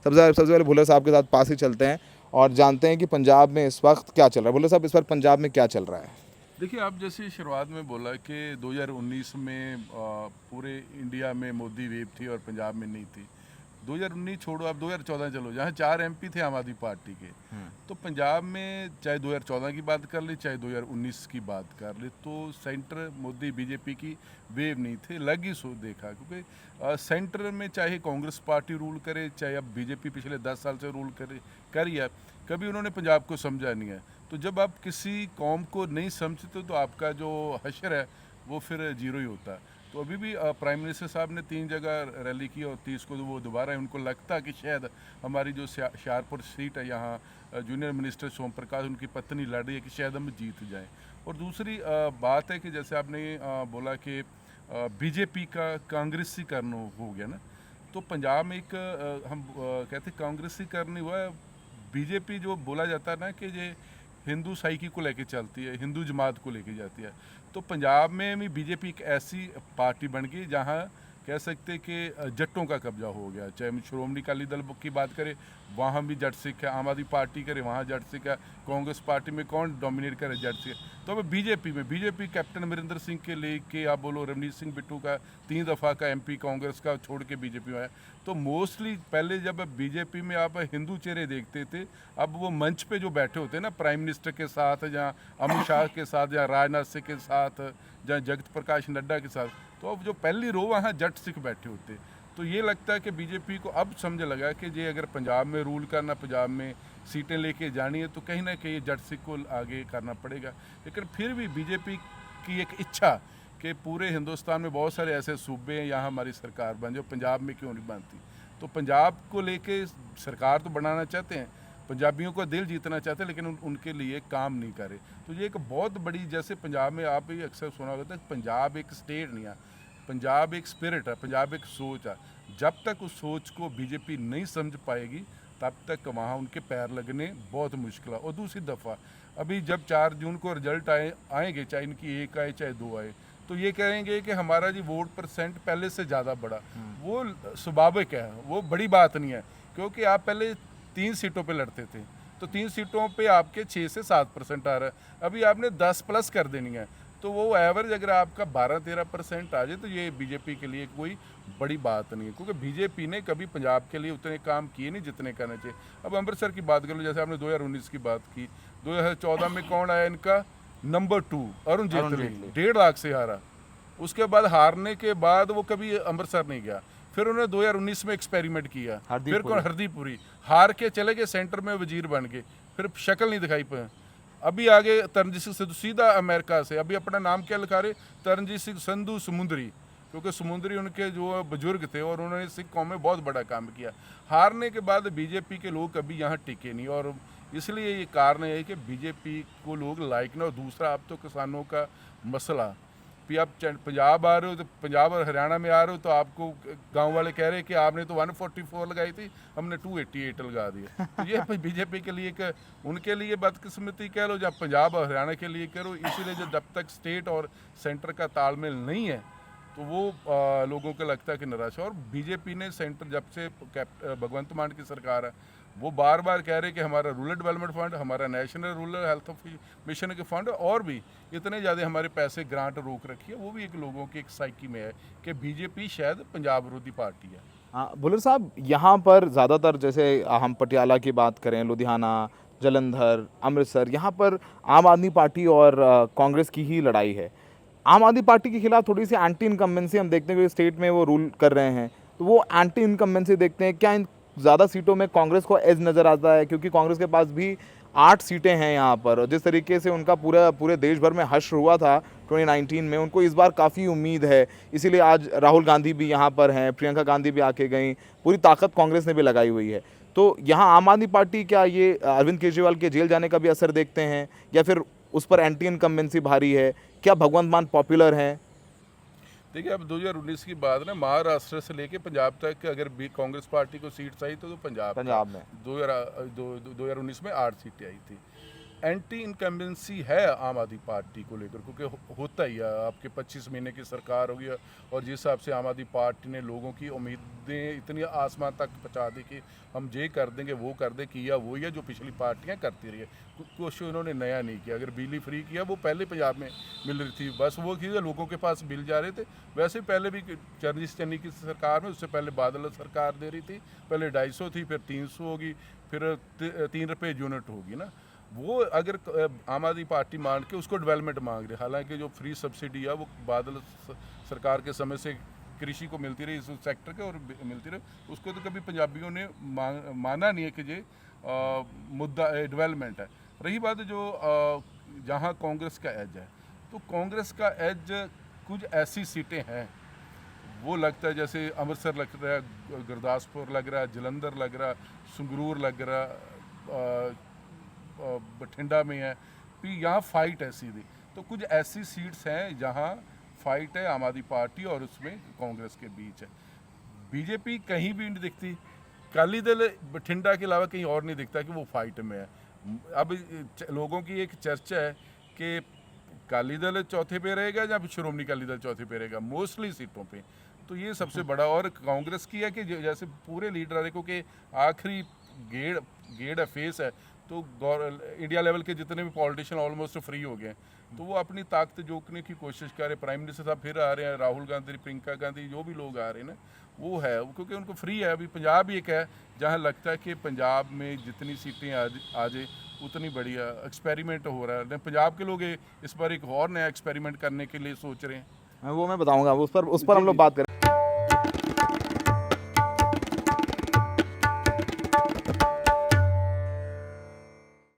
सबसे पहले भुल्लर साहब के साथ पास ही चलते हैं और जानते हैं कि पंजाब में इस वक्त क्या चल रहा है। भुल्लर साहब, इस बार पंजाब में क्या चल रहा है? देखिए, आप जैसे शुरुआत में बोला कि 2019 में पूरे इंडिया में मोदी वेव थी और पंजाब में नहीं थी। 2019 छोड़ो, आप 2014 चलो, जहाँ 4 एमपी थे आम आदमी पार्टी के। तो पंजाब में चाहे 2014 की बात कर ले, चाहे 2019 की बात कर ले, तो सेंटर मोदी बीजेपी की वेव नहीं थे, अलग ही सो देखा। क्योंकि सेंटर में चाहे कांग्रेस पार्टी रूल करे, चाहे अब बीजेपी पिछले 10 साल से रूल करे करिए, कभी उन्होंने पंजाब को समझा नहीं है। तो जब आप किसी कौम को नहीं समझते तो आपका जो हशर है वो फिर जीरो ही होता है। तो अभी भी प्राइम मिनिस्टर साहब ने 3 जगह रैली की और 30 को वो दोबारा है। उनको लगता है कि शायद हमारी जो शाहपुर सीट है, यहाँ जूनियर मिनिस्टर सोम प्रकाश उनकी पत्नी लड़ रही है, कि शायद हम जीत जाएं। और दूसरी बात है कि जैसे आपने बोला कि बीजेपी का कांग्रेसीकरण हो गया ना, तो पंजाब में एक हम कहते कांग्रेसीकरण हुआ है। बीजेपी जो बोला जाता है ना कि ये हिंदू साइकी को लेके चलती है, हिंदू जमात को लेके जाती है, तो पंजाब में भी बीजेपी एक ऐसी पार्टी बन गई जहाँ कह सकते कि जट्टों का कब्जा हो गया। चाहे हम श्रोमणी अकाली दल की बात करें, वहाँ भी जट सिख है, आम आदमी पार्टी करे वहाँ जट सिख है, कांग्रेस पार्टी में कौन डोमिनेट करे, जट सिख। तो अब बीजेपी कैप्टन अमरिंदर सिंह के लेके आप बोलो, रवनीत सिंह बिट्टू का 3 दफ़ा का एमपी कांग्रेस का छोड़ के बीजेपी में आया। तो मोस्टली पहले जब बीजेपी में आप हिंदू चेहरे देखते थे, अब वो मंच पे जो बैठे होते हैं ना, प्राइम मिनिस्टर के साथ, जहाँ अमित शाह के साथ, या राजनाथ सिंह के साथ, जहाँ जगत प्रकाश नड्डा के साथ, तो अब जो पहली रो वहाँ जट सिख बैठे होते। तो ये लगता है कि बीजेपी को अब समझ लगा कि ये अगर पंजाब में रूल करना, पंजाब में सीटें लेके जानी है, तो कहीं ना कहीं जट सिख को आगे करना पड़ेगा। लेकिन फिर भी बीजेपी की एक इच्छा कि पूरे हिंदुस्तान में बहुत सारे ऐसे सूबे हैं यहाँ हमारी सरकार बन जाए, पंजाब में क्यों नहीं बनती। तो पंजाब को लेके सरकार तो बनाना चाहते हैं, पंजाबियों का दिल जीतना चाहते हैं, लेकिन उनके लिए काम नहीं करे। तो ये एक बहुत बड़ी, जैसे पंजाब में आप भी अक्सर सुना होता है, पंजाब एक स्टेट नहीं है, पंजाब एक स्पिरिट है, पंजाब एक सोच है। जब तक उस सोच को बीजेपी नहीं समझ पाएगी, तब तक वहाँ उनके पैर लगने बहुत मुश्किल है। और दूसरी दफ़ा अभी जब 4 जून को रिजल्ट आएंगे, चाहे इनकी 1 आए चाहे 2 आए, तो ये कहेंगे कि हमारा जी वोट परसेंट पहले से ज़्यादा बढ़ा। वो स्वाभाविक है, वो बड़ी बात नहीं है, क्योंकि आप पहले 3 सीटों पे लड़ते थे, तो 3 सीटों पे आपके 6 से 7% आ रहा है, अभी आपने 10 प्लस कर देनी है। तो वो एवरेज अगर आपका 12-13% आ जाए, तो ये बीजेपी के लिए कोई बड़ी बात नहीं है, क्योंकि बीजेपी ने कभी पंजाब के लिए उतने काम किए नहीं जितने करने चाहिए। अब अमृतसर की बात कर लो, जैसे आपने 2019 की बात की, 2014 में कौन आया इनका नंबर 2, अरुण जेटली, 1.5 लाख से हारा। उसके बाद हारने के बाद वो कभी अमृतसर नहीं गया। फिर उन्होंने 2019 में एक्सपेरिमेंट किया, फिर कौन, हरदीपुरी, हार के चले गए, सेंटर में वजीर बन गए, फिर शक्ल नहीं दिखाई पाए। अभी आगे तरनजीत सिंह संधू सीधा अमेरिका से, अभी अपना नाम क्या लिखा रहे, तरनजीत सिंह संधू समुंदरी, क्योंकि समुंदरी उनके जो बुजुर्ग थे और उन्होंने सिख कौम में बहुत बड़ा काम किया। हारने के बाद बीजेपी के लोग कभी यहाँ टिके नहीं, और इसलिए ये कारण है कि बीजेपी को लोग लाइक नहीं। और दूसरा, अब तो किसानों का मसला, फिर आप पंजाब आ रहे हो, तो पंजाब और हरियाणा में आ रहे हो, तो आपको गांव वाले कह रहे हैं कि आपने तो 144 लगाई थी, हमने 288 लगा दिया। तो ये बीजेपी के लिए उनके लिए बदकिस्मती कह लो, जब पंजाब और हरियाणा के लिए करो। इसीलिए जब तक स्टेट और सेंटर का तालमेल नहीं है, तो वो लोगों को लगता है कि निराशा। और बीजेपी ने सेंटर, जब से भगवंत मान की सरकार है, वो बार बार कह रहे कि हमारा रूरल डेवलपमेंट फंड, हमारा नेशनल रूरल हेल्थ मिशन के फंड, और भी इतने ज़्यादा हमारे पैसे ग्रांट रोक रखी है। वो भी एक लोगों की एक साइकी में है कि बीजेपी शायद पंजाब विरोधी पार्टी है। हाँ भुल्लर साहब, यहाँ पर ज़्यादातर, जैसे हम पटियाला की बात करें, लुधियाना, जालंधर, अमृतसर, यहाँ पर आम आदमी पार्टी और कांग्रेस की ही लड़ाई है। आम आदमी पार्टी के खिलाफ थोड़ी सी एंटी इनकम्बेंसी हम देखते हैं कि स्टेट में वो रूल कर रहे हैं, तो वो एंटी इनकम्बेंसी देखते हैं। क्या इन ज़्यादा सीटों में कांग्रेस को एज नज़र आता है? क्योंकि कांग्रेस के पास भी 8 सीटें हैं यहाँ पर, और जिस तरीके से उनका पूरे देश भर में हश्र हुआ था 2019 में, उनको इस बार काफ़ी उम्मीद है। इसीलिए आज राहुल गांधी भी यहाँ पर हैं, प्रियंका गांधी भी आके गई, पूरी ताकत कांग्रेस ने भी लगाई हुई है। तो यहाँ आम आदमी पार्टी, क्या ये अरविंद केजरीवाल के जेल जाने का भी असर देखते हैं, या फिर उस पर एंटी इनकम्बेंसी भारी है? क्या भगवंत मान पॉपुलर हैं? देखिए, अब 2019 की बात ना, महाराष्ट्र से लेके पंजाब तक अगर भी कांग्रेस पार्टी को सीट्स आई तो पंजाब में 2019 में 8 सीटें आई थी। एंटी इनकम्बेंसी है आम आदमी पार्टी को लेकर, क्योंकि होता ही है, आपके 25 महीने की सरकार होगी और जिस हिसाब से आम आदमी पार्टी ने लोगों की उम्मीदें इतनी आसमान तक पहुंचा दी कि हम ये कर देंगे वो कर दे, किया वो ही है जो पिछली पार्टियां करती रही है। कुछ उन्होंने नया नहीं किया। अगर बिजली फ्री किया वो पहले पंजाब में मिल रही थी, बस वो चीज़ लोगों के पास बिल जा रहे थे। वैसे पहले भी चरणजीत चन्नी की सरकार में, उससे पहले बादल सरकार दे रही थी, पहले 250 थी, फिर 300 होगी, फिर 3 रुपये यूनिट होगी ना। वो अगर आम आदमी पार्टी मान के उसको डेवलपमेंट मांग रही है, हालांकि जो फ्री सब्सिडी है वो बादल सरकार के समय से कृषि को मिलती रही, इस सेक्टर के और मिलती रही, उसको तो कभी पंजाबियों ने माना नहीं है कि ये मुद्दा डेवलपमेंट है। रही बात जो जहाँ कांग्रेस का एज है, तो कांग्रेस का एज कुछ ऐसी सीटें हैं, वो लगता है जैसे अमृतसर लग रहा है, गुरदासपुर लग रहा है, जलंधर लग रहा, संगरूर लग रहा, बठिंडा में है, तो यहाँ फाइट है सीधी। तो कुछ ऐसी सीट्स हैं जहाँ फाइट है आम आदमी पार्टी और उसमें कांग्रेस के बीच है। बीजेपी कहीं भी नहीं दिखती, अकाली दल बठिंडा के अलावा कहीं और नहीं दिखता कि वो फाइट में है। अब लोगों की एक चर्चा है कि अकाली दल चौथे पे रहेगा या श्रोमणी अकाली दल चौथे पे रहेगा मोस्टली सीटों पे। तो ये सबसे बड़ा, और कांग्रेस की है कि जैसे पूरे लीडर को कि आखिरी गेड़ है, फेस है, तो इंडिया लेवल के जितने भी पॉलिटिशियन ऑलमोस्ट फ्री हो गए हैं, तो वो अपनी ताकत जोड़ने की कोशिश कर रहे हैं। प्राइम मिनिस्टर साहब फिर आ रहे हैं, राहुल गांधी, प्रियंका गांधी, जो भी लोग आ रहे हैं ना, वो है क्योंकि उनको फ्री है। अभी पंजाब ही एक है जहाँ लगता है कि पंजाब में जितनी सीटें आ जाए उतनी बढ़िया एक्सपेरिमेंट हो रहा है। पंजाब के लोग इस बार एक और नया एक्सपेरिमेंट करने के लिए सोच रहे हैं। वो मैं बताऊंगा, उस पर हम लोग बात करें।